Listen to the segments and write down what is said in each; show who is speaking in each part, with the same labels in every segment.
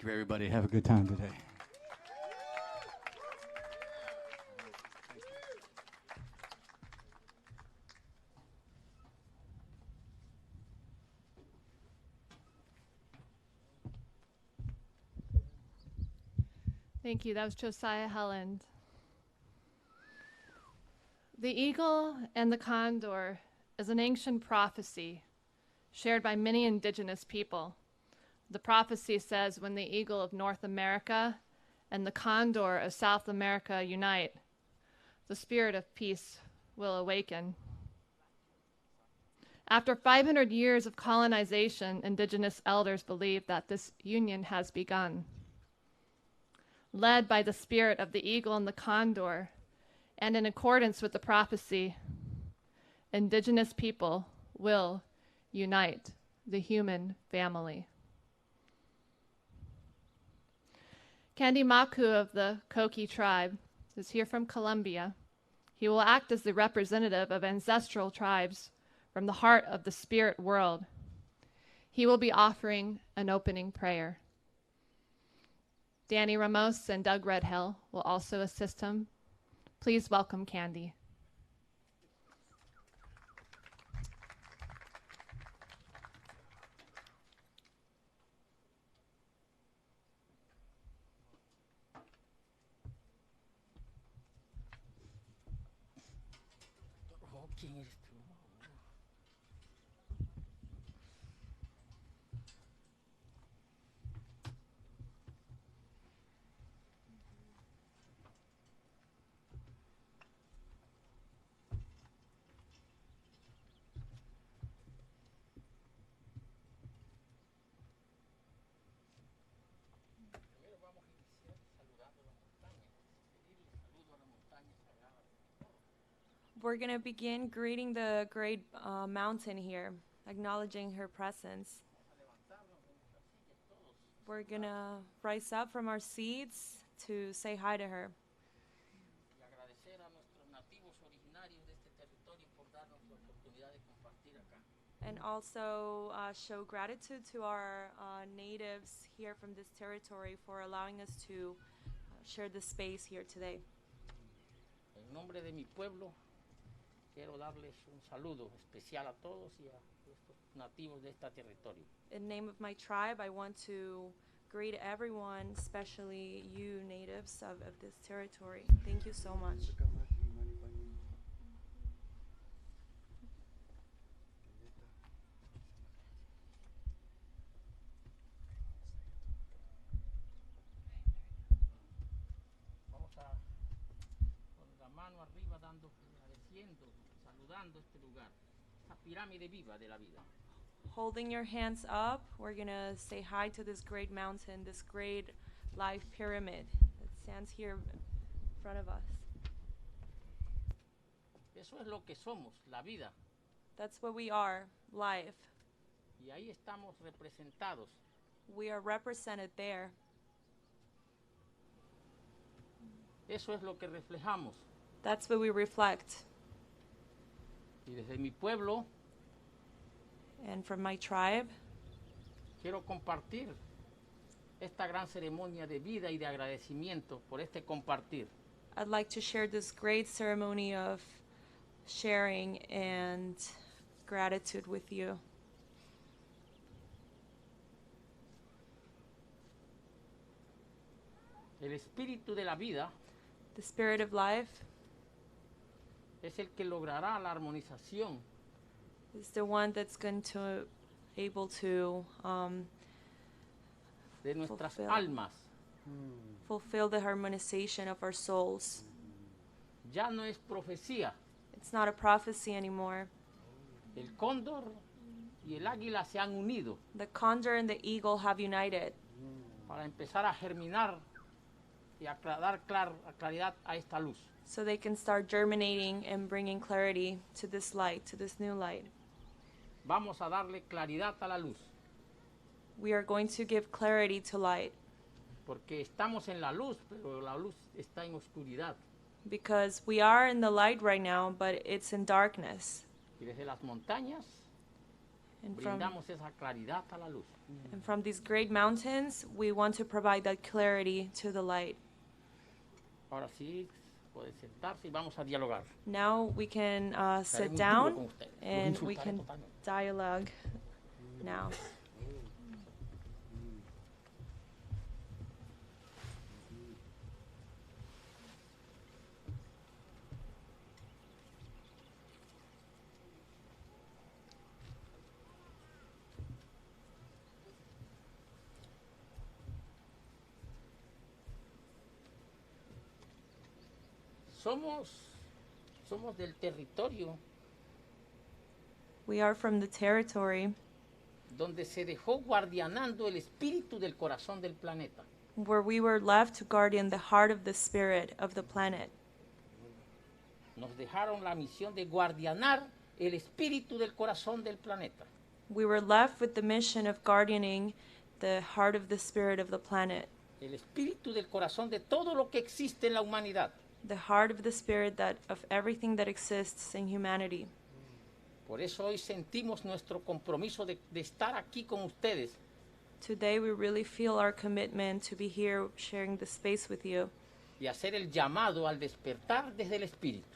Speaker 1: Thank you, everybody. Have a good time today.
Speaker 2: Thank you. That was Josiah Helland. The eagle and the condor is an ancient prophecy shared by many indigenous people. The prophecy says when the eagle of North America and the condor of South America unite, the spirit of peace will awaken. After 500 years of colonization, indigenous elders believe that this union has begun. Led by the spirit of the eagle and the condor, and in accordance with the prophecy, indigenous people will unite the human family. Candy Maku of the Koki tribe is here from Colombia. He will act as the representative of ancestral tribes from the heart of the spirit world. He will be offering an opening prayer. Danny Ramos and Doug Redhill will also assist him. Please welcome Candy.
Speaker 3: We're going to begin greeting the great mountain here, acknowledging her presence. We're going to rise up from our seats to say hi to her. And also show gratitude to our natives here from this territory for allowing us to share this space here today.
Speaker 4: En nombre de mi pueblo, quiero darles un saludo especial a todos y a estos nativos de este territorio.
Speaker 3: In the name of my tribe, I want to greet everyone, especially you natives of this territory. Thank you so much.
Speaker 4: Saludando este lugar, esta pirámide viva de la vida.
Speaker 3: Holding your hands up, we're going to say hi to this great mountain, this great life pyramid that stands here in front of us.
Speaker 4: Eso es lo que somos, la vida.
Speaker 3: That's what we are, life.
Speaker 4: Y ahí estamos representados.
Speaker 3: We are represented there.
Speaker 4: Eso es lo que reflejamos.
Speaker 3: That's what we reflect.
Speaker 4: Y desde mi pueblo,
Speaker 3: and from my tribe,
Speaker 4: quiero compartir esta gran ceremonia de vida y de agradecimiento por este compartir.
Speaker 3: I'd like to share this great ceremony of sharing and gratitude with you.
Speaker 4: El espíritu de la vida,
Speaker 3: the spirit of life,
Speaker 4: es el que logrará la armonización.
Speaker 3: Is the one that's going to able to
Speaker 4: de nuestras almas.
Speaker 3: Fulfill the harmonization of our souls.
Speaker 4: Ya no es profecía.
Speaker 3: It's not a prophecy anymore.
Speaker 4: El cóndor y el águila se han unido.
Speaker 3: The condor and the eagle have united.
Speaker 4: Para empezar a germinar y a dar claridad a esta luz.
Speaker 3: So they can start germinating and bringing clarity to this light, to this new light.
Speaker 4: Vamos a darle claridad a la luz.
Speaker 3: We are going to give clarity to light.
Speaker 4: Porque estamos en la luz, pero la luz está en oscuridad.
Speaker 3: Because we are in the light right now, but it's in darkness.
Speaker 4: Y desde las montañas,
Speaker 3: And
Speaker 4: brindamos esa claridad a la luz.
Speaker 3: from these great mountains, we want to provide that clarity to the light.
Speaker 4: Ahora sí, puede sentarse y vamos a dialogar.
Speaker 3: Now we can
Speaker 4: Seré
Speaker 3: sit
Speaker 4: muy duro
Speaker 3: down
Speaker 4: con ustedes. Los
Speaker 3: and we
Speaker 4: insultaré
Speaker 3: can
Speaker 4: totalmente.
Speaker 3: dialogue now.
Speaker 4: Somos del territorio
Speaker 3: We are from the territory
Speaker 4: donde se dejó guardianando el espíritu del corazón del planeta.
Speaker 3: where we were left to guardian the heart of the spirit of the planet.
Speaker 4: Nos dejaron la misión de guardianar el espíritu del corazón del planeta.
Speaker 3: We were left with the mission of guardianing the heart of the spirit of the planet,
Speaker 4: El espíritu del corazón de todo lo que existe en la humanidad.
Speaker 3: the heart of the spirit that of everything that exists in humanity.
Speaker 4: Por eso hoy sentimos nuestro compromiso de estar aquí con ustedes
Speaker 3: Today we really feel our commitment to be here sharing the space with you
Speaker 4: y hacer el llamado al despertar desde el espíritu.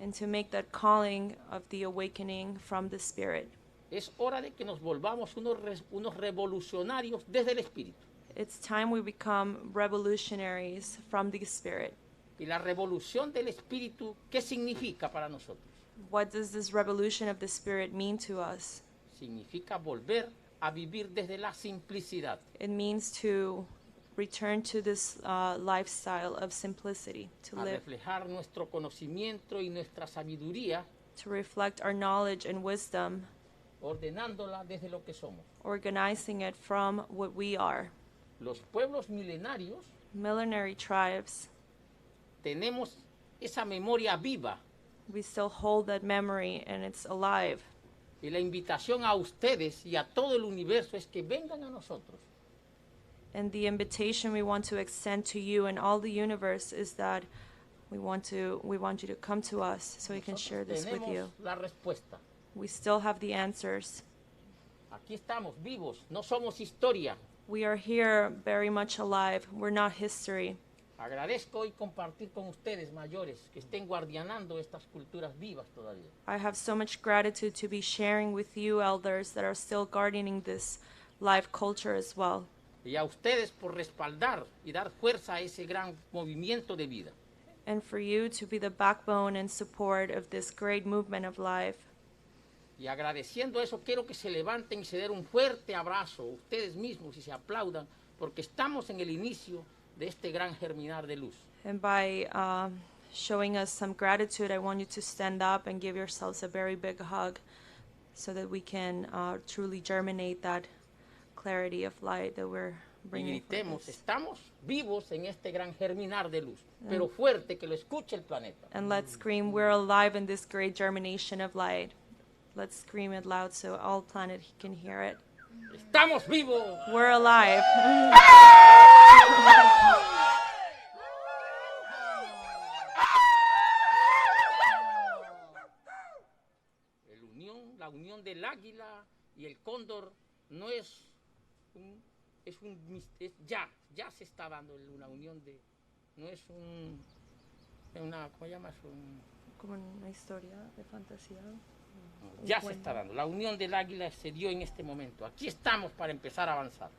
Speaker 3: and to make that calling of the awakening from the spirit.
Speaker 4: Es hora de que nos volvamos unos revolucionarios desde el espíritu.
Speaker 3: It's time we become revolutionaries from the spirit.
Speaker 4: Y la revolución del espíritu, ¿qué significa para nosotros?
Speaker 3: What does this revolution of the spirit mean to us?
Speaker 4: Significa volver a vivir desde la simplicidad,
Speaker 3: It means to return to this lifestyle of simplicity, to
Speaker 4: a
Speaker 3: live,
Speaker 4: reflejar nuestro conocimiento y nuestra sabiduría,
Speaker 3: to reflect our knowledge and wisdom,
Speaker 4: ordenándola desde lo que somos.
Speaker 3: organizing it from what we are.
Speaker 4: Los pueblos milenarios
Speaker 3: Millenary tribes,
Speaker 4: tenemos esa memoria viva
Speaker 3: we still hold that memory and it's alive.
Speaker 4: y la invitación a ustedes y a todo el universo es que vengan a nosotros.
Speaker 3: And the invitation we want to extend to you and all the universe is that we want you to come to us so we can share this with you.
Speaker 4: Tenemos la respuesta.
Speaker 3: We still have the answers.
Speaker 4: Aquí estamos vivos, no somos historia.
Speaker 3: We are here very much alive. We're not history.
Speaker 4: Agradezco hoy compartir con ustedes mayores que estén guardianando estas culturas vivas todavía.
Speaker 3: I have so much gratitude to be sharing with you elders that are still guardianing this live culture as well.
Speaker 4: Y a ustedes por respaldar y dar fuerza a ese gran movimiento de vida.
Speaker 3: And for you to be the backbone and support of this great movement of life.
Speaker 4: Y agradeciendo eso, quiero que se levanten y se den un fuerte abrazo ustedes mismos y se aplaudan porque estamos en el inicio de este gran germinar de luz.
Speaker 3: And by showing us some gratitude, I want you to stand up and give yourselves a very big hug so that we can truly germinate that clarity of light that we're
Speaker 4: Y
Speaker 3: bringing
Speaker 4: gritemos,
Speaker 3: forth.
Speaker 4: estamos vivos en este gran germinar de luz, pero fuerte que lo escuche el planeta.
Speaker 3: And let's scream, we're alive in this great germination of light. Let's scream it loud so all planet can hear it.
Speaker 4: Estamos vivos.
Speaker 3: We're alive.
Speaker 4: La unión del águila y el cóndor no es ya se está dando una unión de, no es una, ¿cómo llamas?
Speaker 3: Como una historia de fantasía.
Speaker 4: Ya se está dando. La unión del águila se dio en este momento. Aquí estamos para empezar a avanzar.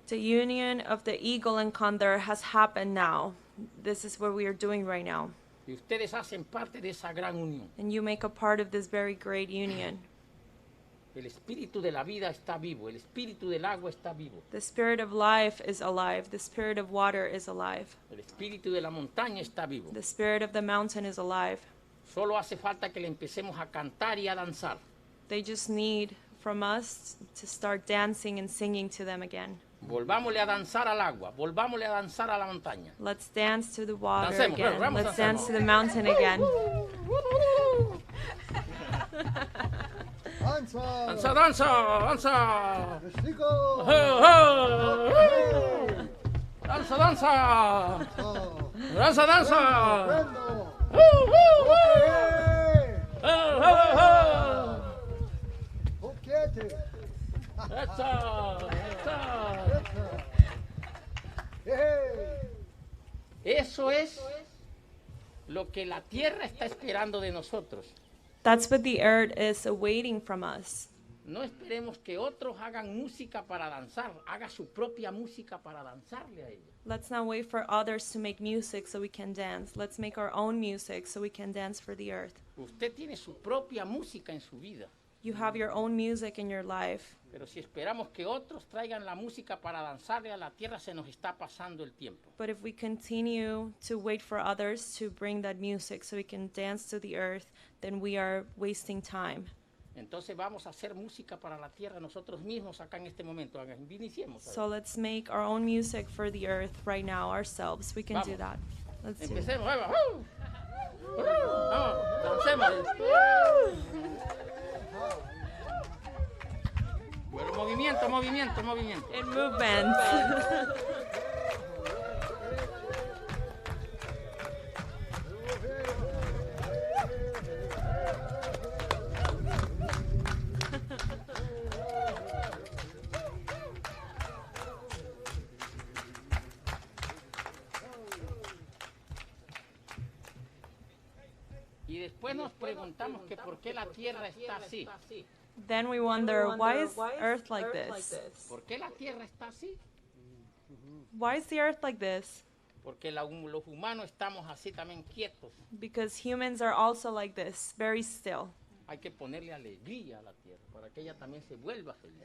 Speaker 3: The union of the eagle and condor has happened now. This is what we are doing right now.
Speaker 4: Y ustedes hacen parte de esa gran unión.
Speaker 3: And you make a part of this very great union.
Speaker 4: El espíritu de la vida está vivo. El espíritu del agua está vivo.
Speaker 3: The spirit of life is alive. The spirit of water is alive.
Speaker 4: El espíritu de la montaña está vivo.
Speaker 3: The spirit of the mountain is alive.
Speaker 4: Solo hace falta que le empecemos a cantar y a danzar.
Speaker 3: They just need from us to start dancing and singing to them again.
Speaker 4: Volvámosle a danzar al agua. Volvámosle a danzar a la montaña.
Speaker 3: Let's dance to the water
Speaker 4: Dancemos,
Speaker 3: again.
Speaker 4: vamos,
Speaker 3: Let's
Speaker 4: dancemos.
Speaker 3: dance to the mountain again.
Speaker 1: Danza!
Speaker 4: Danza, danza, danza.
Speaker 1: Vestigo!
Speaker 4: Oh, oh. Danza, danza.
Speaker 1: Oh.
Speaker 4: Danza, danza.
Speaker 1: Prendo!
Speaker 4: Oh, oh,
Speaker 1: Okay!
Speaker 4: oh.
Speaker 1: Boquete!
Speaker 4: Eso, eso.
Speaker 1: Hey.
Speaker 4: Eso es lo que la tierra está esperando de nosotros.
Speaker 3: That's what the earth is awaiting from us.
Speaker 4: No esperemos que otros hagan música para danzar. Haga su propia música para danzarle a ella.
Speaker 3: Let's not wait for others to make music so we can dance. Let's make our own music so we can dance for the earth.
Speaker 4: Usted tiene su propia música en su vida.
Speaker 3: You have your own music in your life.
Speaker 4: Pero si esperamos que otros traigan la música para danzarle a la tierra, se nos está pasando el tiempo.
Speaker 3: But if we continue to wait for others to bring that music so we can dance to the earth, then we are wasting time.
Speaker 4: Entonces vamos a hacer música para la tierra nosotros mismos acá en este momento. Iniciemos.
Speaker 3: So let's make our own music for the earth right now ourselves. We can do
Speaker 4: Vamos.
Speaker 3: that. Let's do it.
Speaker 4: Empecemos. Vamos. Vamos, dancemos. Bueno, movimiento, movimiento, movimiento.
Speaker 3: In movement.
Speaker 4: Y después nos preguntamos que por qué la tierra está así.
Speaker 3: Then we wonder, why is earth like this?
Speaker 4: ¿Por qué la tierra está así?
Speaker 3: Why is the earth like this?
Speaker 4: Porque los humanos estamos así también quietos.
Speaker 3: Because humans are also like this, very still.
Speaker 4: Hay que ponerle alegría a la tierra para que ella también se vuelva feliz.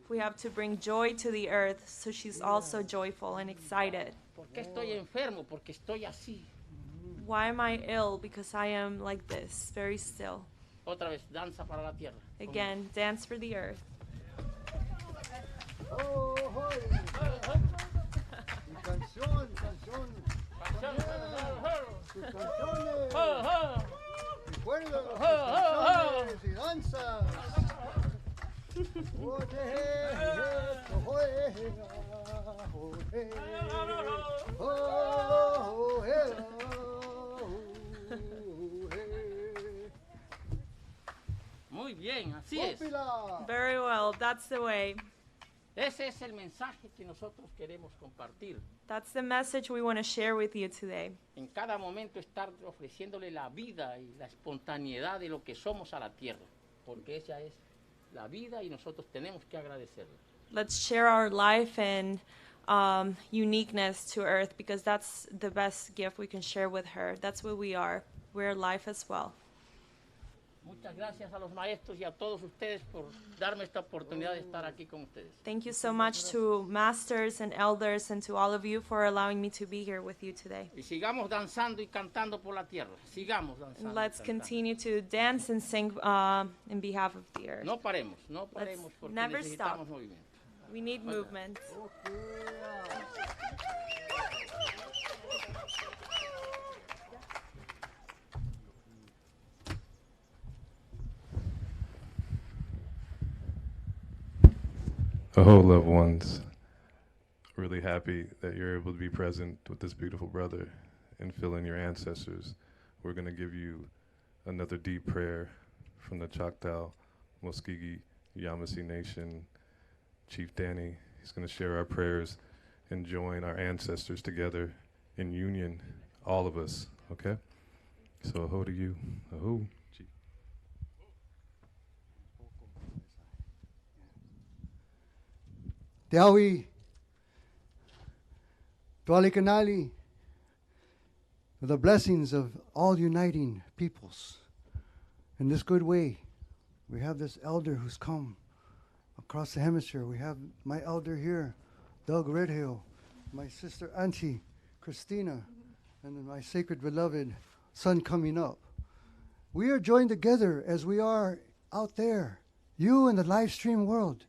Speaker 3: We have to bring joy to the earth so she's also joyful and excited.
Speaker 4: ¿Por qué estoy enfermo? Porque estoy así.
Speaker 3: Why am I ill? Because I am like this, very still.
Speaker 4: Otra vez, danza para la tierra.
Speaker 3: Again, dance for the earth.
Speaker 1: Oh, oh. Y canción, canción. Tus canciones. Recuerda tus canciones y danzas.
Speaker 4: Muy bien, así es.
Speaker 3: Very well, that's the way.
Speaker 4: Ese es el mensaje que nosotros queremos compartir.
Speaker 3: That's the message we want to share with you today.
Speaker 4: En cada momento estar ofreciéndole la vida y la espontaneidad de lo que somos a la tierra, porque ella es la vida y nosotros tenemos que agradecerle.
Speaker 3: Let's share our life and uniqueness to earth, because that's the best gift we can share with her. That's what we are. We're life as well.
Speaker 4: Muchas gracias a los maestros y a todos ustedes por darme esta oportunidad de estar aquí con ustedes.
Speaker 3: Thank you so much to masters and elders and to all of you for allowing me to be here with you today.
Speaker 4: Y sigamos danzando y cantando por la tierra. Sigamos danzando.
Speaker 3: And let's
Speaker 4: y cantando.
Speaker 3: continue to dance and sing in behalf of the earth.
Speaker 4: No paremos, no paremos porque
Speaker 3: never
Speaker 4: necesitamos
Speaker 3: stop.
Speaker 4: movimiento.
Speaker 3: We need movement.
Speaker 5: Oh, loved ones, really happy that you're able to be present with this beautiful brother and fill in your ancestors. We're going to give you another deep prayer from the Choctaw, Muskogee, Yamasee Nation. Chief Danny, he's going to share our prayers and join our ancestors together in union, all of us, okay? So aho to you, aho. Chief.
Speaker 1: Tiawi, Tualikanali, for the blessings of all uniting peoples. In this good way, we have this elder who's come across the hemisphere. We have my elder here, Doug Redhill, my sister Auntie Christina, and then my sacred beloved son coming up. We are joined together as we are out there, you in the live stream world.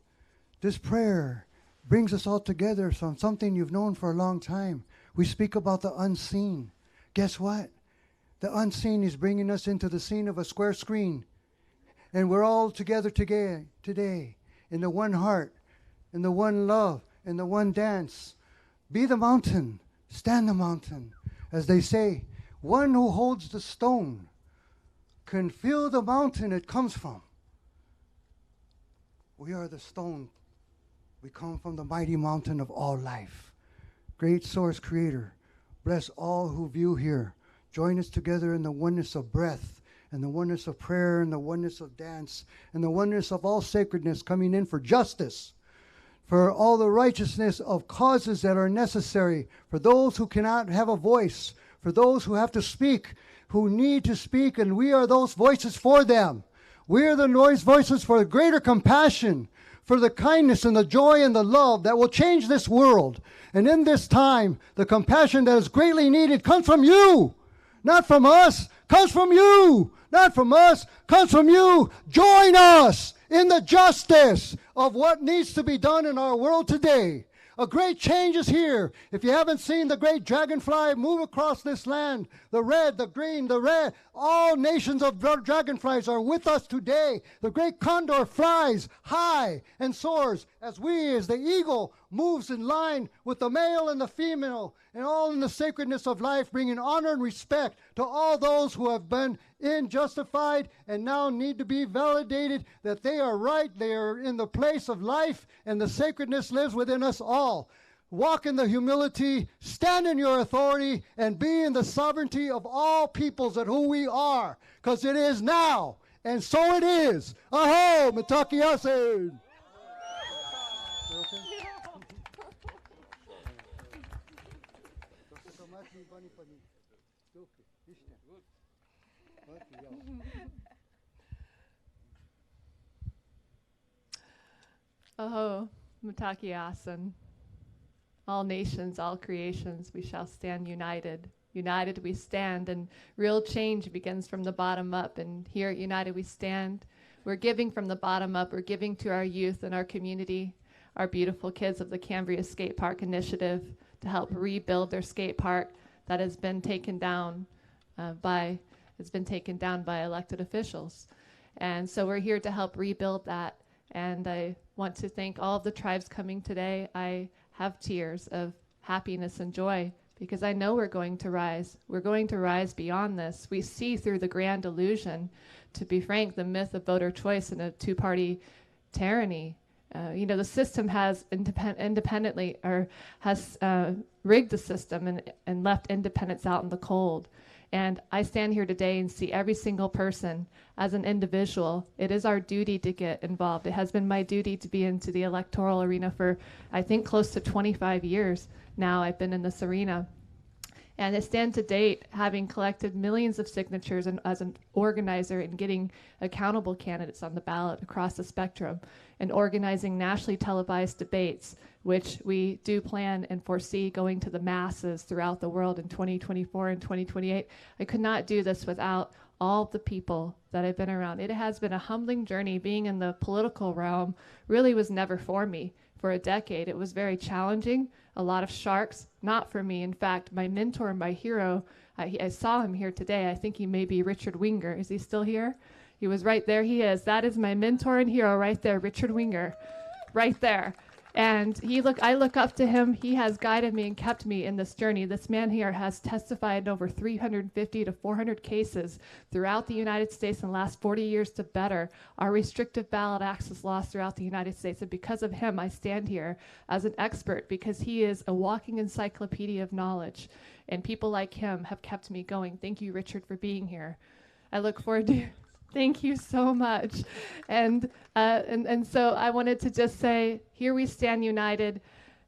Speaker 1: This prayer brings us all together on something you've known for a long time. We speak about the unseen. Guess what? The unseen is bringing us into the scene of a square screen. And we're all together today in the one heart, in the one love, in the one dance. Be the mountain, stand the mountain. As they say, one who holds the stone can feel the mountain it comes from. We are the stone We come from the mighty mountain of all life. Great source creator, bless all who view here. Join us together in the oneness of breath, and the oneness of prayer, and the oneness of dance, and the oneness of all sacredness coming in for justice, for all the righteousness of causes that are necessary, for those who cannot have a voice, for those who have to speak, who need to speak, and we are those voices for them. We are the voices for greater compassion, for the kindness and the joy and the love that will change this world. And in this time, the compassion that is greatly needed comes from you, not from us, comes from you, not from us, comes from you. Join us in the justice of what needs to be done in our world today. A great change is here. If you haven't seen the great dragonfly move across this land, the red, the green, the red, all nations of dragonflies are with us today. The great condor flies high and soars as the eagle, moves in line with the male and the female, and all in the sacredness of life, bringing honor and respect to all those who have been unjustified and now need to be validated that they are right, they are in the place of life, and the sacredness lives within us all. Walk in the humility, stand in your authority, and be in the sovereignty of all peoples at who we are, because it is now, and so it is. Aho, Mitakiyasen!
Speaker 2: Oh, Mitakiyasen. All nations, all creations, we shall stand united. United we stand, and real change begins from the bottom up. And here at United we stand. We're giving from the bottom up. We're giving to our youth and our community, our beautiful kids of the Cambria Skate Park Initiative, to help rebuild their skate park that has been taken down by elected officials. And so we're here to help rebuild that. And I want to thank all of the tribes coming today. I have tears of happiness and joy because I know we're going to rise. We're going to rise beyond this. We see through the grand illusion, to be frank, the myth of voter choice and a two-party tyranny. The system has independently or has rigged the system and left independents out in the cold. And I stand here today and see every single person as an individual. It is our duty to get involved. It has been my duty to be into the electoral arena for, I think, close to 25 years now. I've been in this arena. And I stand to date having collected millions of signatures and as an organizer and getting accountable candidates on the ballot across the spectrum and organizing nationally televised debates, which we do plan and foresee going to the masses throughout the world in 2024 and 2028. I could not do this without all the people that I've been around. It has been a humbling journey. Being in the political realm really was never for me. For a decade, it was very challenging. A lot of sharks, not for me. In fact, my mentor and my hero, I saw him here today. I think he may be Richard Winger. Is he still here? He was right there. He is. That is my mentor and hero right there, Richard Winger, right there. And I look up to him. He has guided me and kept me in this journey. This man here has testified in over 350 to 400 cases throughout the United States in the last 40 years to better our restrictive ballot access laws throughout the United States. And because of him, I stand here as an expert because he is a walking encyclopedia of knowledge. And people like him have kept me going. Thank you, Richard, for being here. I look forward to Thank you so much. And so I wanted to just say, here we stand united.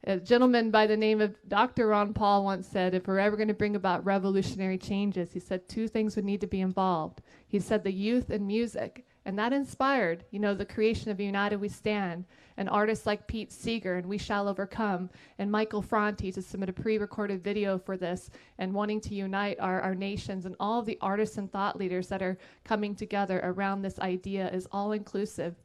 Speaker 2: A gentleman by the name of Dr. Ron Paul once said, if we're ever going to bring about revolutionary changes, he said two things would need to be involved. He said the youth and music. And that inspired, the creation of United We Stand, and artists like Pete Seeger and We Shall Overcome, and Michael Franti to submit a pre-recorded video for this, and wanting to unite our nations, and all of the artists and thought leaders that are coming together around this idea is all-inclusive.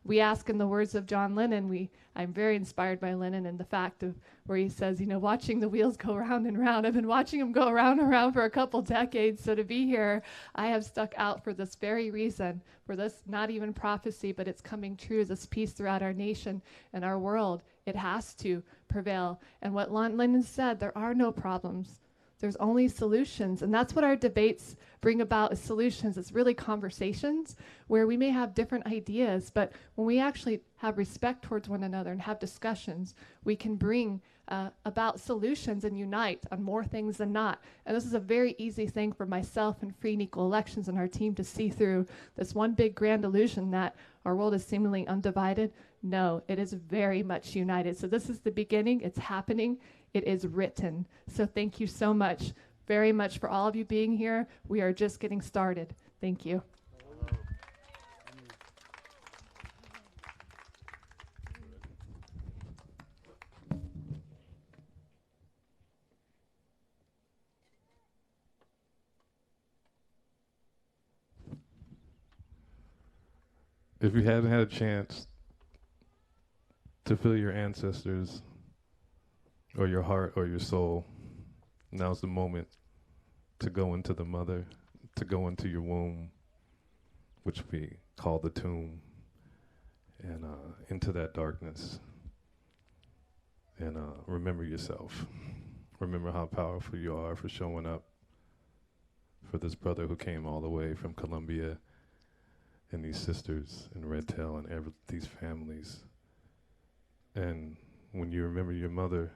Speaker 2: We ask in the words of John Lennon, I'm very inspired by Lennon and the fact of where he says, watching the wheels go round and round. I've been watching them go round and round for a couple decades. So to be here, I have stuck out for this very reason, for this not even prophecy, but it's coming true, this peace throughout our nation and our world. It has to prevail. And what Lennon said, there are no problems. there's only solutions. And that's what our debates bring about, is solutions. It's really conversations where we may have different ideas, but when we actually have respect towards one another and have discussions, we can bring about solutions and unite on more things than not. And this is a very easy thing for myself and Free and Equal Elections and our team to see through this one big grand illusion that our world is seemingly undivided. No, it is very much united. So this is the beginning. It's happening. It is written. So thank you so much, very much, for all of you being here. We are just getting started. Thank you.
Speaker 5: If you hadn't had a chance to feel your ancestors or your heart or your soul, now's the moment to go into the mother, to go into your womb, which we call the tomb, and into that darkness. And remember yourself. Remember how powerful you are for showing up for this brother who came all the way from Colombia, and these sisters in Red Tail, and these families. And when you remember your mother,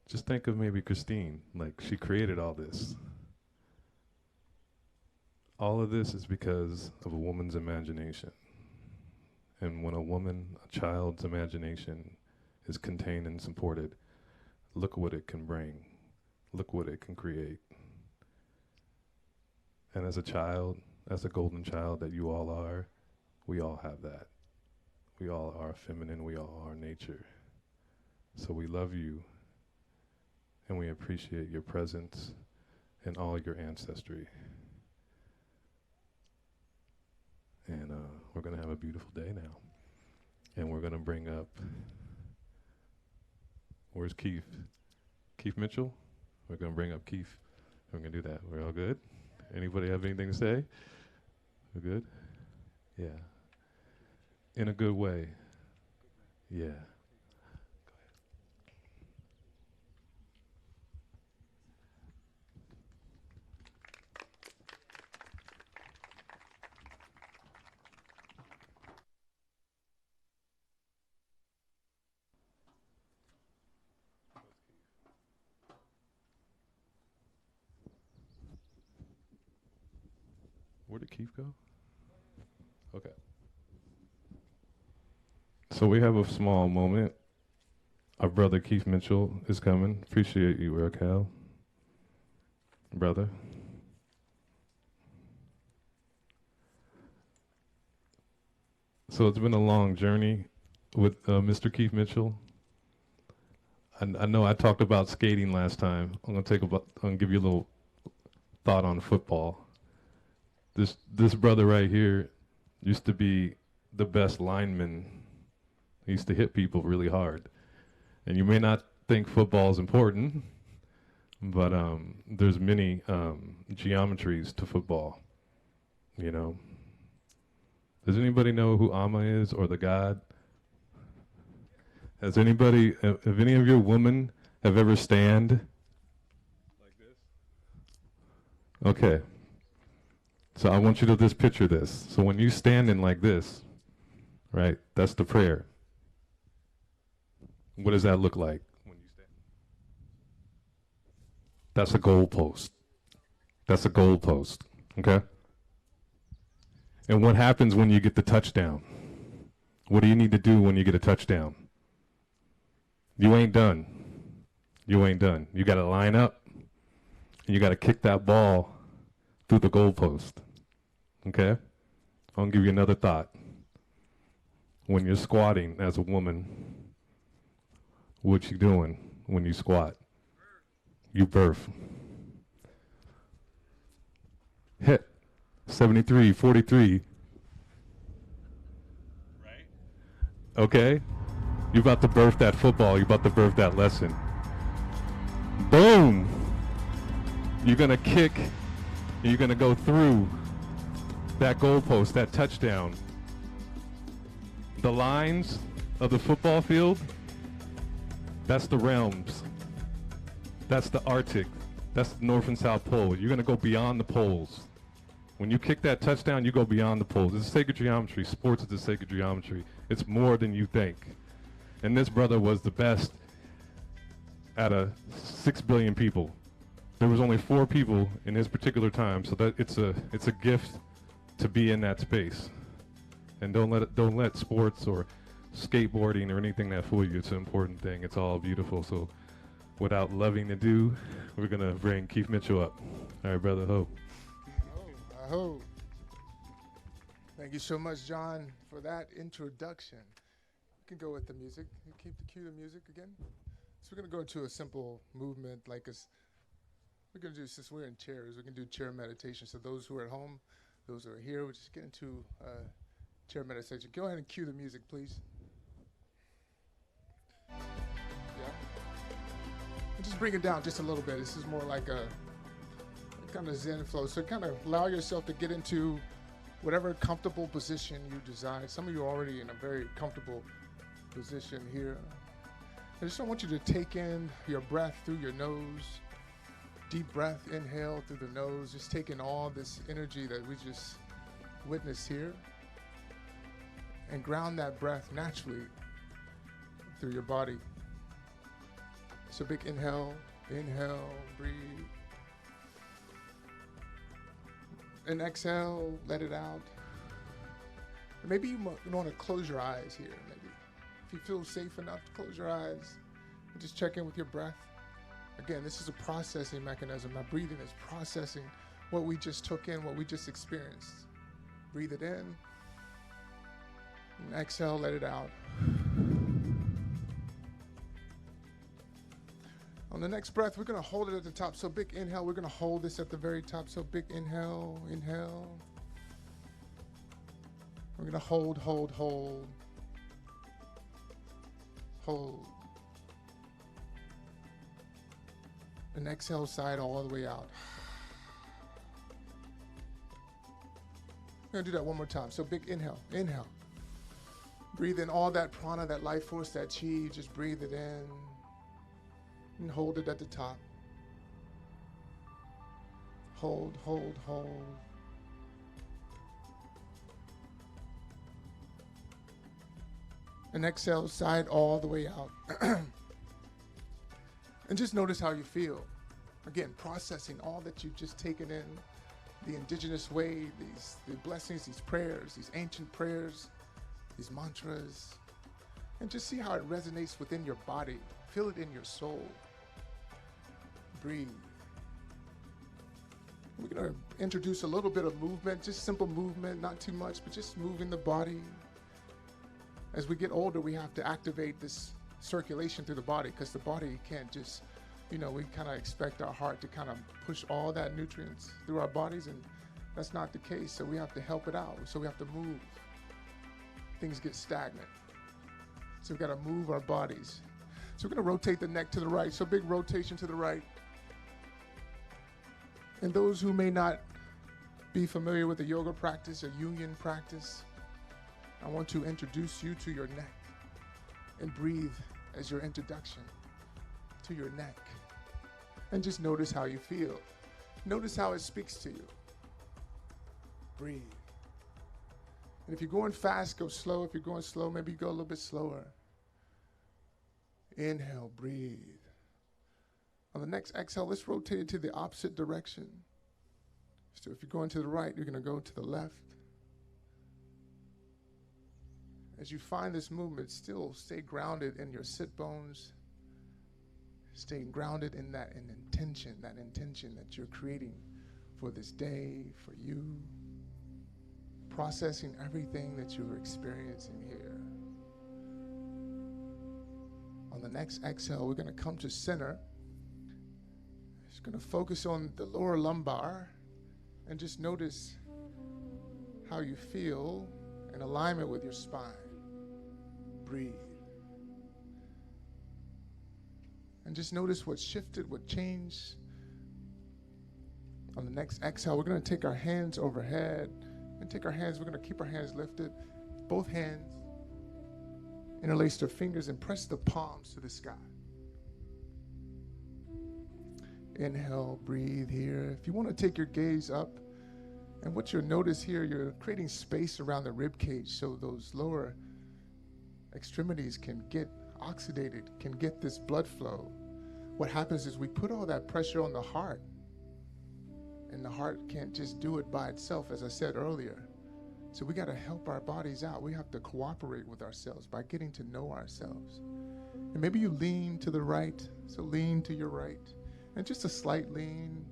Speaker 5: just think of maybe Christine, like she created all this. All of this is because of a woman's imagination. And when a child's imagination is contained and supported, look what it can bring. Look what it can create. And as a child, as a golden child that you all are, we all have that. We all are feminine, we all are nature. So we love you, and we appreciate your presence and all your ancestry. And we're gonna have a beautiful day now. And we're gonna bring up, where's Keith? Keith Mitchell? We're gonna bring up Keith. We're gonna do that. We're all good? Anybody have anything to say? We're good? Yeah. In a good way. Yeah. Go ahead. Where did Keith go? Okay. So we have a small moment. Our brother Keith Mitchell is coming. Appreciate you, Raquel. Brother. So it's been a long journey with Mr. Keith Mitchell. I know I talked about skating last time. I'm gonna give you a little thought on football. This brother right here used to be the best lineman. He used to hit people really hard. And you may not think football is important, but there's many geometries to football, you know. Does anybody know who Amma is, or the God? Has anybody, have any of your women have ever stand like this? Okay. So I want you to just picture this. So when you standing like this, right, that's the prayer. What does that look like when you stand? That's a goal post. That's a goal post, okay? And what happens when you get the touchdown? What do you need to do when you get a touchdown? You ain't done. You ain't done. You got to line up, and you got to kick that ball through the goal post. Okay? I'll give you another thought. When you're squatting as a woman, what you doing when you squat? You birth. Hit. 73, 43. Right? Okay? You're about to birth that football. You're about to birth that lesson. Boom! You're going to kick, and you're going to go through that goalpost, that touchdown. The lines of the football field, that's the realms. That's the Arctic. That's the north and south pole. You're going to go beyond the poles. When you kick that touchdown, you go beyond the poles. It's sacred geometry. Sports is the sacred geometry. It's more than you think. And this brother was the best out of 6 billion people. There was only 4 people in his particular time, so that it's a gift to be in that space. And don't let sports or skateboarding or anything that fool you. It's an important thing. It's all beautiful. So without loving to do, we're going to bring Keith Mitchell up. All right, Brother Ho.
Speaker 6: Oh, thank you so much, John, for that introduction. You can go with the music. You keep the cue the music again. So we're going to go into a simple movement we're going to do, since we're in chairs, we can do chair meditation. So those who are at home, those who are here, we'll just get into chair meditation. Go ahead and cue the music, please. Yeah. And just bring it down just a little bit. This is more like a kind of Zen flow. So kind of allow yourself to get into whatever comfortable position you desire. Some of you are already in a very comfortable position here. I just don't want you to take in your breath through your nose. Deep breath, inhale through the nose, just taking all this energy that we just witnessed here, and ground that breath naturally through your body. So big inhale, breathe. And exhale, let it out. And maybe you want to close your eyes here. Maybe if you feel safe enough to close your eyes and just check in with your breath. Again, this is a processing mechanism. My breathing is processing what we just took in, what we just experienced. Breathe it in. And exhale, let it out. On the next breath, we're going to hold it at the top. So big inhale, we're going to hold this at the very top. So big inhale, inhale. We're going to hold. Hold. And exhale, side all the way out. We're going to do that one more time. So big inhale, inhale. Breathe in all that prana, that life force, that chi. Just breathe it in. And hold it at the top. Hold. And exhale, side all the way out. And just notice how you feel. Again, processing all that you've just taken in, the indigenous way, the blessings, these prayers, these ancient prayers, these mantras. And just see how it resonates within your body. Feel it in your soul. Breathe. We're going to introduce a little bit of movement, just simple movement, not too much, but just moving the body. As we get older, we have to activate this circulation through the body, because the body can't just, we kind of expect our heart to kind of push all that nutrients through our bodies, and that's not the case. So we have to help it out. So we have to move. Things get stagnant. So we've got to move our bodies. So we're going to rotate the neck to the right. So big rotation to the right. And those who may not be familiar with the yoga practice or union practice, I want to introduce you to your neck and breathe as your introduction to your neck. And just notice how you feel. Notice how it speaks to you. Breathe. And if you're going fast, go slow. If you're going slow, maybe go a little bit slower. Inhale, breathe. On the next exhale, let's rotate it to the opposite direction. So if you're going to the right, you're going to go to the left. As you find this movement, still stay grounded in your sit bones. Stay grounded in that intention that you're creating for this day, for you. Processing everything that you're experiencing here. On the next exhale, we're going to come to center. Just going to focus on the lower lumbar and just notice how you feel in alignment with your spine. Breathe. And just notice what shifted, what changed. On the next exhale, we're going to take our hands overhead and we're going to keep our hands lifted. Both hands. Interlace their fingers and press the palms to the sky. Inhale, breathe here. If you want to take your gaze up, and what you'll notice here, you're creating space around the rib cage so those lower extremities can get oxidated, can get this blood flow. What happens is we put all that pressure on the heart, and the heart can't just do it by itself, as I said earlier. So we got to help our bodies out. We have to cooperate with ourselves by getting to know ourselves. And maybe you lean to the right, so lean to your right. And just a slight lean,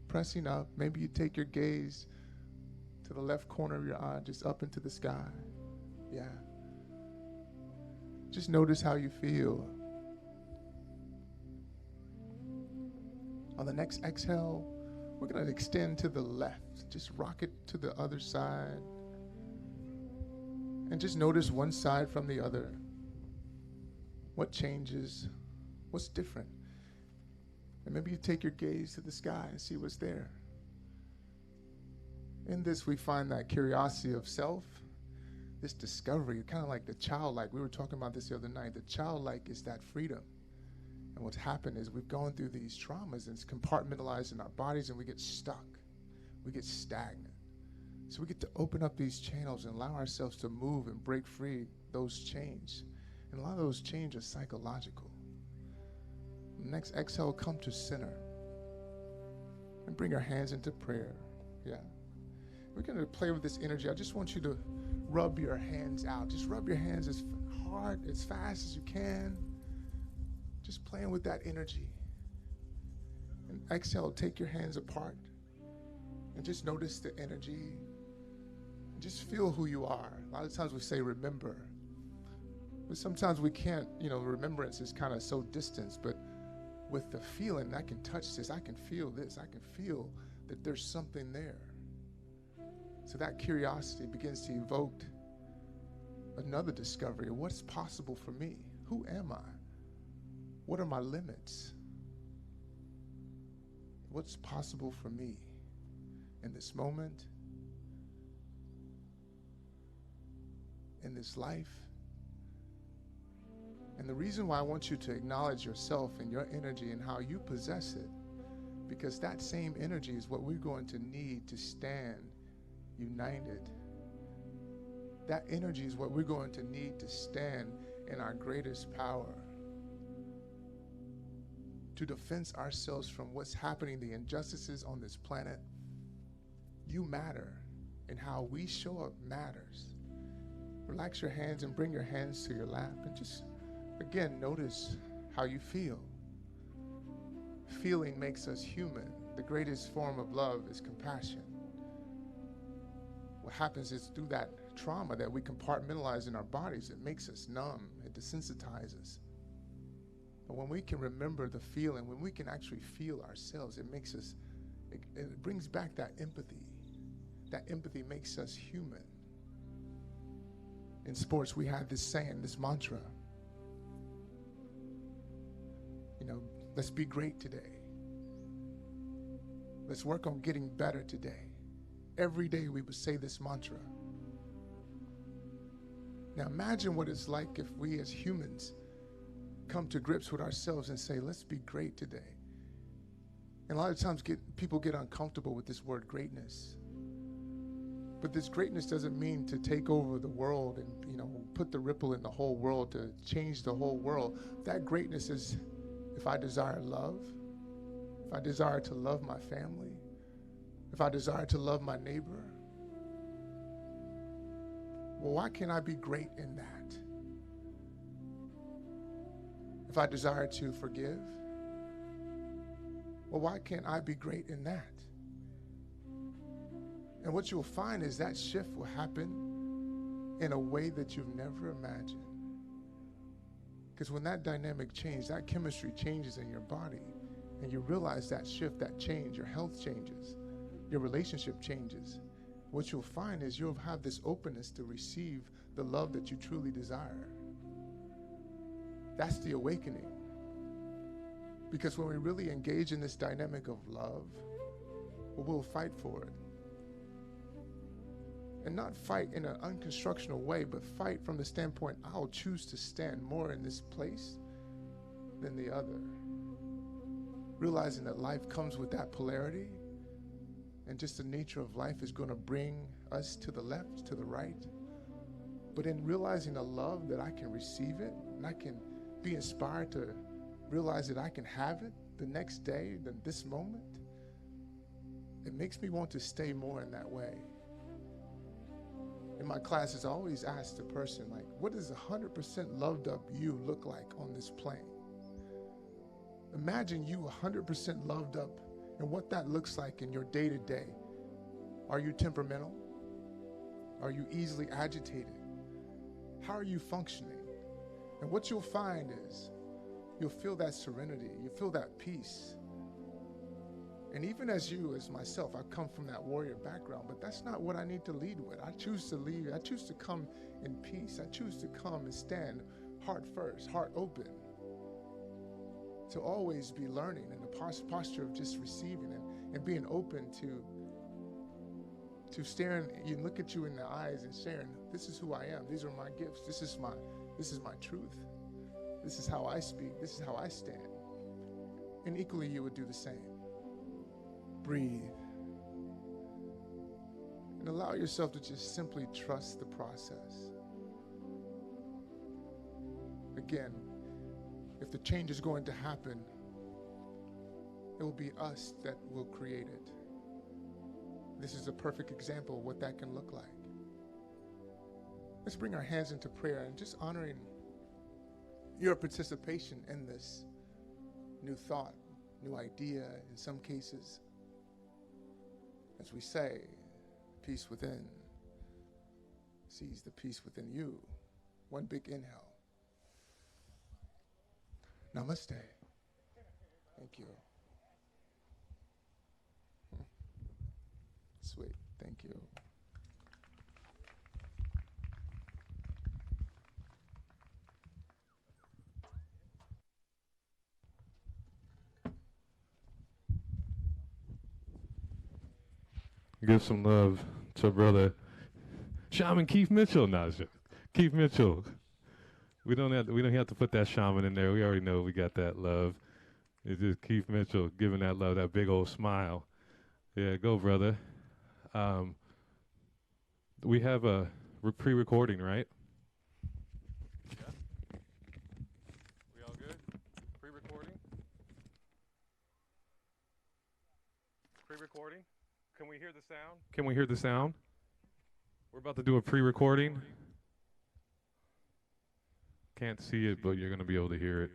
Speaker 6: pressing up. Maybe you take your gaze to the left corner of your eye, just up into the sky. Yeah. Just notice how you feel. On the next exhale, we're going to extend to the left. Just rock it to the other side. And just notice one side from the other. What changes? What's different? And maybe you take your gaze to the sky and see what's there. In this, we find that curiosity of self, this discovery, kind of like the childlike. We were talking about this the other night. The childlike is that freedom. And what's happened is we've gone through these traumas and it's compartmentalized in our bodies and we get stuck. We get stagnant. So we get to open up these channels and allow ourselves to move and break free those chains. And a lot of those chains are psychological. Next exhale, come to center. And bring our hands into prayer. Yeah. We're going to play with this energy. I just want you to rub your hands out. Just rub your hands as hard, as fast as you can. Just playing with that energy. And exhale, take your hands apart. And just notice the energy. And just feel who you are. A lot of times we say remember. But sometimes we can't, remembrance is kind of so distant. But with the feeling, I can touch this, I can feel this, I can feel that there's something there. So that curiosity begins to evoke another discovery of what's possible for me. Who am I? What are my limits? What's possible for me in this moment, in this life? And the reason why I want you to acknowledge yourself and your energy and how you possess it, because that same energy is what we're going to need to stand united. That energy is what we're going to need to stand in our greatest power, to defend ourselves from what's happening, the injustices on this planet. You matter, and how we show up matters. Relax your hands and bring your hands to your lap and just, again, notice how you feel. Feeling makes us human. The greatest form of love is compassion. What happens is through that trauma that we compartmentalize in our bodies, it makes us numb, it desensitizes. But when we can remember the feeling, when we can actually feel ourselves, it makes us, it brings back that empathy. That empathy makes us human. In sports, we have this saying, this mantra, let's be great today. Let's work on getting better today. Every day we would say this mantra. Now imagine what it's like if we as humans come to grips with ourselves and say, let's be great today. And a lot of times people get uncomfortable with this word greatness. But this greatness doesn't mean to take over the world and, put the ripple in the whole world, to change the whole world. That greatness is if I desire love, if I desire to love my family, if I desire to love my neighbor. Well, why can't I be great in that? If I desire to forgive, well, why can't I be great in that? And what you'll find is that shift will happen in a way that you've never imagined. Because when that dynamic changes, that chemistry changes in your body, and you realize that shift, that change, your health changes, your relationship changes. What you'll find is you'll have this openness to receive the love that you truly desire. That's the awakening. Because when we really engage in this dynamic of love, well, we'll fight for it. And not fight in an unconstructional way, but fight from the standpoint, I'll choose to stand more in this place than the other. Realizing that life comes with that polarity, and just the nature of life is going to bring us to the left, to the right. But in realizing the love that I can receive it, and I can be inspired to realize that I can have it the next day, than this moment, it makes me want to stay more in that way. In my classes, I always ask the person, like, what does 100% loved up you look like on this plane? Imagine you 100% loved up and what that looks like in your day-to-day. Are you temperamental? Are you easily agitated? How are you functioning? And what you'll find is you'll feel that serenity, you feel that peace. And even as myself, I come from that warrior background, but that's not what I need to lead with. I choose to lead, I choose to come in peace. I choose to come and stand heart first, heart open. To always be learning in the posture of just receiving and being open to staring, you look at you in the eyes and sharing, this is who I am, these are my gifts, this is my truth, this is how I speak, this is how I stand. And equally you would do the same. Breathe. And allow yourself to just simply trust the process. Again, if the change is going to happen, it will be us that will create it. This is a perfect example of what that can look like. Let's bring our hands into prayer and just honoring your participation in this new thought, new idea, in some cases. As we say, peace within sees the peace within you. One big inhale. Namaste. Thank you. Sweet. Thank you.
Speaker 5: Give some love to brother Shaman Keith Mitchell. No, Keith Mitchell. We don't have to put that shaman in there. We already know we got that love. It's just Keith Mitchell giving that love, that big old smile. Yeah, go brother. We have a pre-recording, right? Yeah. We all good? Pre-recording? Pre-recording? Can we hear the sound? Can we hear the sound? We're about to do a pre-recording. Can't see it, but you're going to be able to hear it.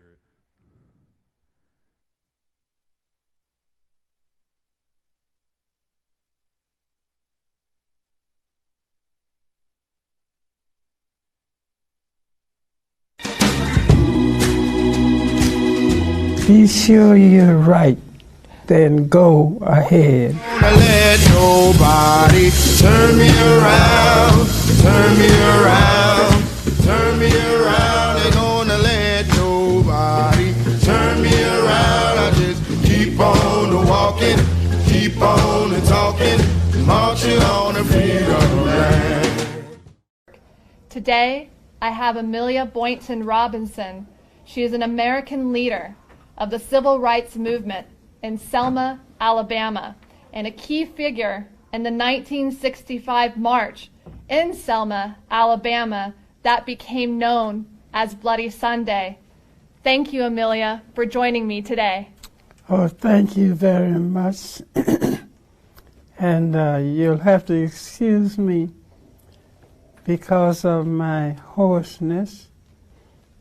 Speaker 7: Be sure you're right, then go ahead.
Speaker 8: Don't let nobody turn me around, turn me around, turn me around. Ain't gonna let nobody turn me around. I just keep on walking, keep on talking, marching on the freedom line.
Speaker 2: Today, I have Amelia Boynton Robinson. She is an American leader of the civil rights movement in Selma, Alabama, and a key figure in the 1965 march in Selma, Alabama, that became known as Bloody Sunday. Thank you, Amelia, for joining me today.
Speaker 7: Oh, thank you very much. And you'll have to excuse me because of my hoarseness.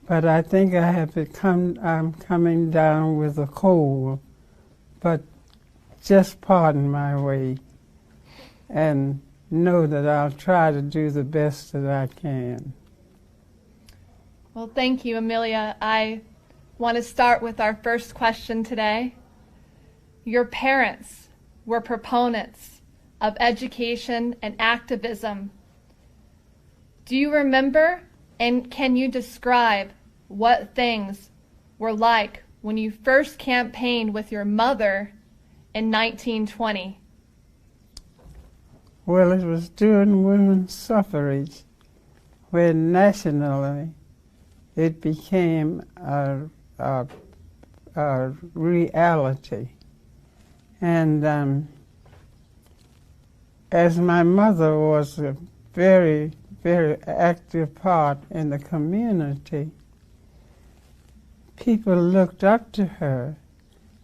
Speaker 7: But I think I'm coming down with a cold. But just pardon my way and know that I'll try to do the best that I can.
Speaker 2: Well, thank you, Amelia. I want to start with our first question today. Your parents were proponents of education and activism. Do you remember and can you describe what things were like when you first campaigned with your mother in 1920?
Speaker 7: Well, it was during women's suffrage, when nationally it became a reality. And as my mother was a very, very active part in the community, people looked up to her,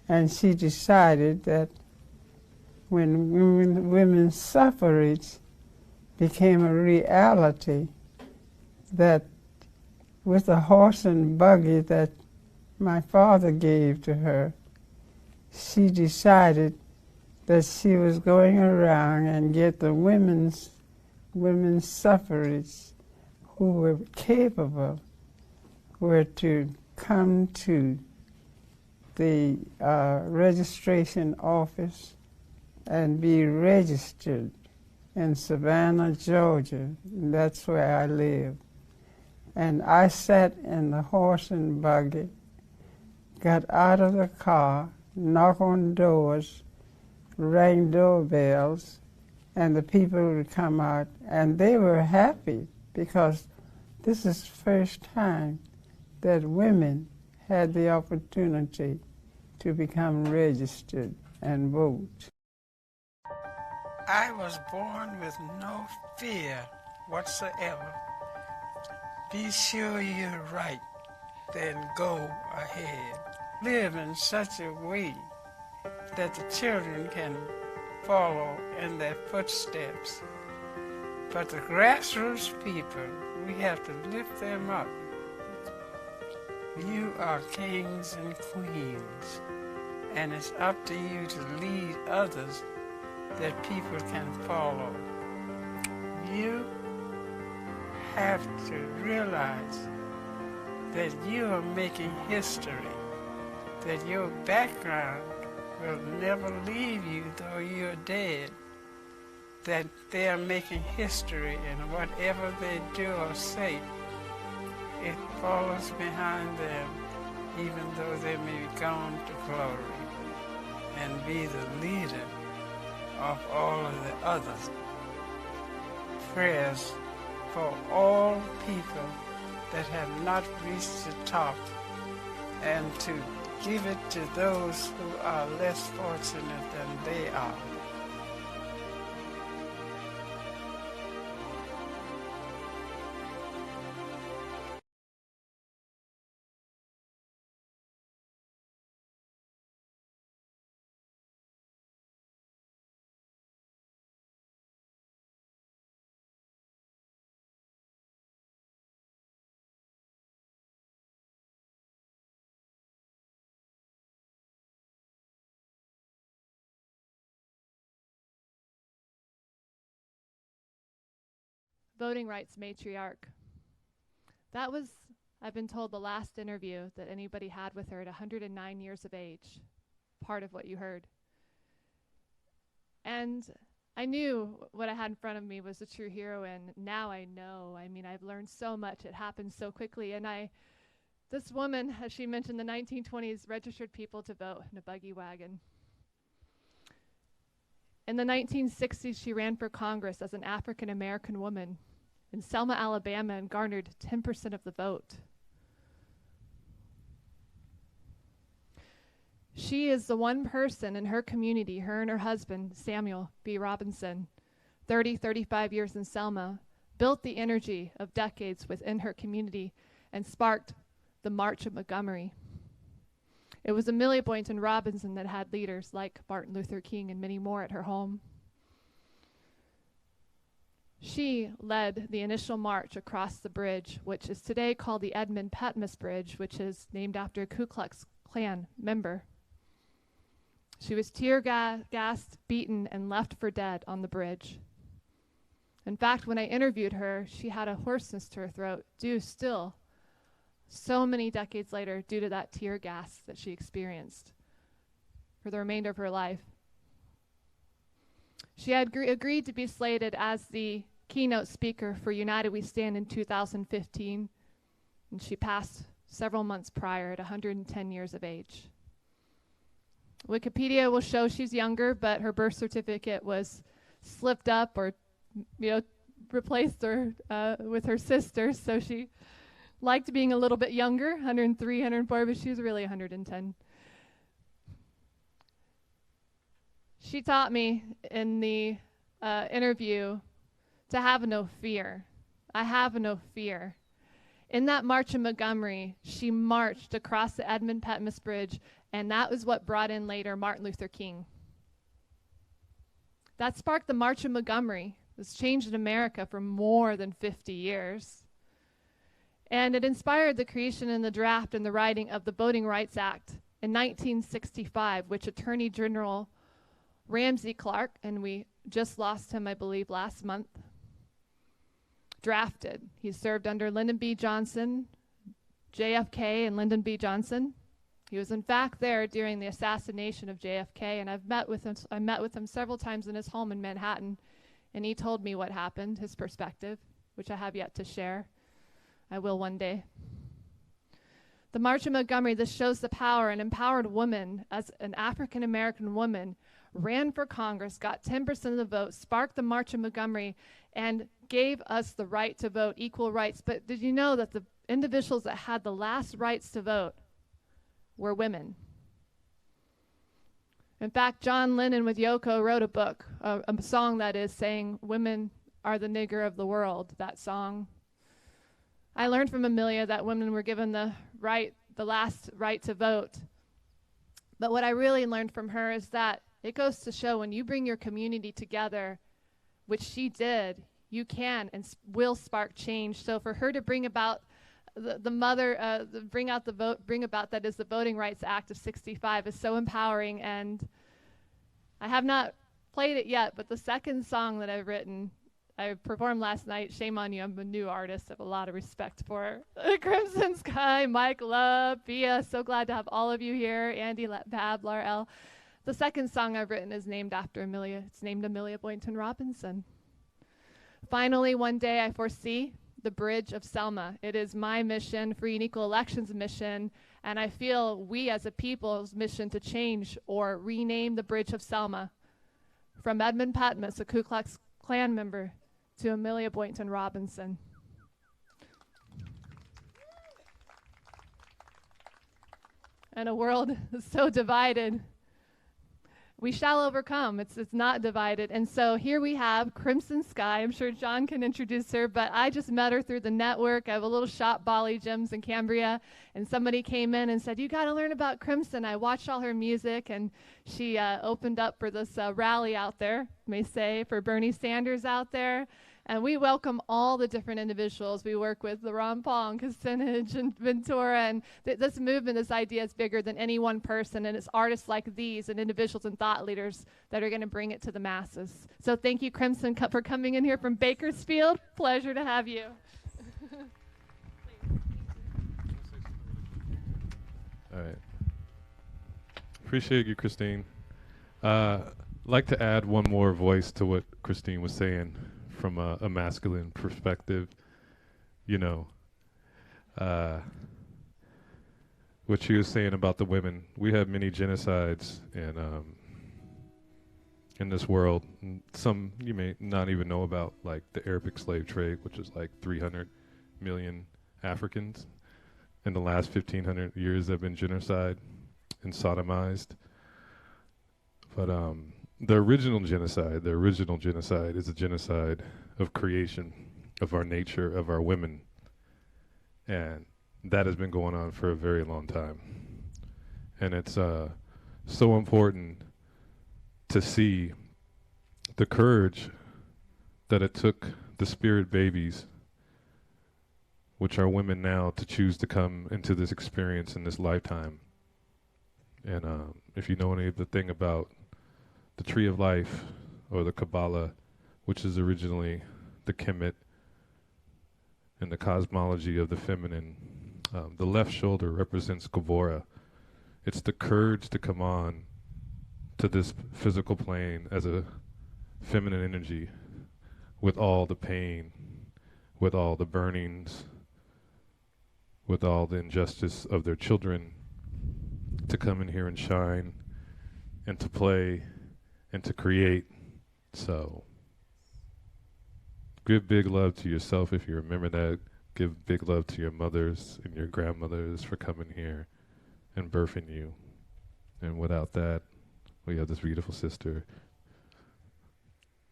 Speaker 7: and she decided that when women's suffrage became a reality, that with the horse and buggy that my father gave to her, she decided that she was going around and get the women's suffrage who were capable were to come to the registration office and be registered in Savannah, Georgia. And that's where I live. And I sat in the horse and buggy, got out of the car, knocked on doors, rang doorbells, and the people would come out, and they were happy because this is the first time that women had the opportunity to become registered and vote. I was born with no fear whatsoever. Be sure you're right, then go ahead. Live in such a way that the children can follow in their footsteps. But the grassroots people, we have to lift them up. You are kings and queens, and it's up to you to lead others that people can follow. You have to realize that you are making history, that your background will never leave you though you're dead, that they are making history, and whatever they do or say, it follows behind them, even though they may be gone to glory, and be the leader of all of the others. Prayers for all people that have not reached the top, and to give it to those who are less fortunate than they are.
Speaker 2: Voting rights matriarch. That was, I've been told, the last interview that anybody had with her at 109 years of age. Part of what you heard. And I knew what I had in front of me was a true heroine. Now I know. I mean, I've learned so much. It happened so quickly. And this woman, as she mentioned, the 1920s, registered people to vote in a buggy wagon. In the 1960s, she ran for Congress as an African-American woman in Selma, Alabama, and garnered 10% of the vote. She is the one person in her community, her and her husband, Samuel B. Robinson, 35 years in Selma, built the energy of decades within her community and sparked the March of Montgomery. It was Amelia Boynton Robinson that had leaders like Martin Luther King and many more at her home. She led the initial march across the bridge, which is today called the Edmund Pettus Bridge, which is named after a Ku Klux Klan member. She was tear-gassed, beaten, and left for dead on the bridge. In fact, when I interviewed her, she had a hoarseness to her throat, due still, so many decades later, due to that tear gas that she experienced for the remainder of her life. She had agreed to be slated as the keynote speaker for United We Stand in 2015, and she passed several months prior at 110 years of age. Wikipedia will show she's younger, but her birth certificate was slipped up or, replaced her with her sister, so she liked being a little bit younger, 103, 104, but she was really 110. She taught me in the interview to have no fear. I have no fear. In that march in Montgomery, she marched across the Edmund Pettus Bridge, and that was what brought in later Martin Luther King. That sparked the March of Montgomery. It's changed America for more than 50 years. And it inspired the creation and the draft and the writing of the Voting Rights Act in 1965, which Attorney General Ramsey Clark, and we just lost him, I believe, last month, drafted. He served under Lyndon B. Johnson, JFK, and Lyndon B. Johnson. He was in fact there during the assassination of JFK, and I met with him several times in his home in Manhattan, and he told me what happened, his perspective, which I have yet to share. I will one day. The March of Montgomery, this shows the power. An empowered woman, as an African American woman, ran for Congress, got 10% of the vote, sparked the March of Montgomery, and gave us the right to vote, equal rights. But did you know that the individuals that had the last rights to vote were women? In fact, John Lennon with Yoko wrote a book, a song that is saying, "Women are the nigger of the world," that song. I learned from Amelia that women were given the last right to vote. But what I really learned from her is that it goes to show when you bring your community together, which she did, you can and will spark change. So for her to bring about bring about that is the Voting Rights Act of '65 is so empowering. And I have not played it yet, but the second song that I've written, I performed last night. Shame on you, I'm a new artist. I have a lot of respect for Crimson Sky, Mike Love, Pia. So glad to have all of you here. Andy, Bab, Laura L. The second song I've written is named after Amelia. It's named Amelia Boynton Robinson. Finally, one day I foresee the Bridge of Selma. It is my mission, Free and Equal Elections mission, and I feel we as a people's mission to change or rename the Bridge of Selma from Edmund Pettus, a Ku Klux Klan member, to Amelia Boynton Robinson. And a world so divided, we shall overcome. It's not divided. And so here we have Crimson Sky. I'm sure John can introduce her, but I just met her through the network. I have a little shop, Bali Gyms in Cambria, and somebody came in and said, "You got to learn about Crimson." I watched all her music, and she opened up for this rally out there, may say, for Bernie Sanders out there. And we welcome all the different individuals. We work with the Ron Paul and Kucinich and Ventura. And this movement, this idea is bigger than any one person. And it's artists like these and individuals and thought leaders that are going to bring it to the masses. So thank you, Crimson, for coming in here from Bakersfield. Pleasure to have you.
Speaker 5: All right. Appreciate you, Christine. I'd like to add one more voice to what Christine was saying from a masculine perspective. You know, what she was saying about the women. We have many genocides in this world. Some you may not even know about, like the Arabic slave trade, which is like 300 million Africans in the last 1,500 years have been genocide and sodomized. But the original genocide is a genocide of creation, of our nature, of our women. And that has been going on for a very long time. And it's so important to see the courage that it took the spirit babies, which are women now, to choose to come into this experience in this lifetime. And if you know anything about the Tree of Life or the Kabbalah, which is originally the Kemet and the cosmology of the feminine, the left shoulder represents Gevora. It's the courage to come on to this physical plane as a feminine energy with all the pain, with all the burnings, with all the injustice of their children, to come in here and shine and to play and to create. So give big love to yourself if you remember that. Give big love to your mothers and your grandmothers for coming here and birthing you. And without that, we have this beautiful sister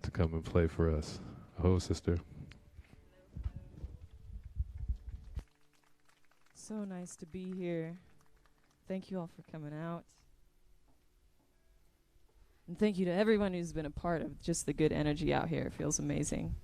Speaker 5: to come and play for us. Oh, sister.
Speaker 9: So nice to be here. Thank you all for coming out. And thank you to everyone who's been a part of just the good energy out here. It feels amazing.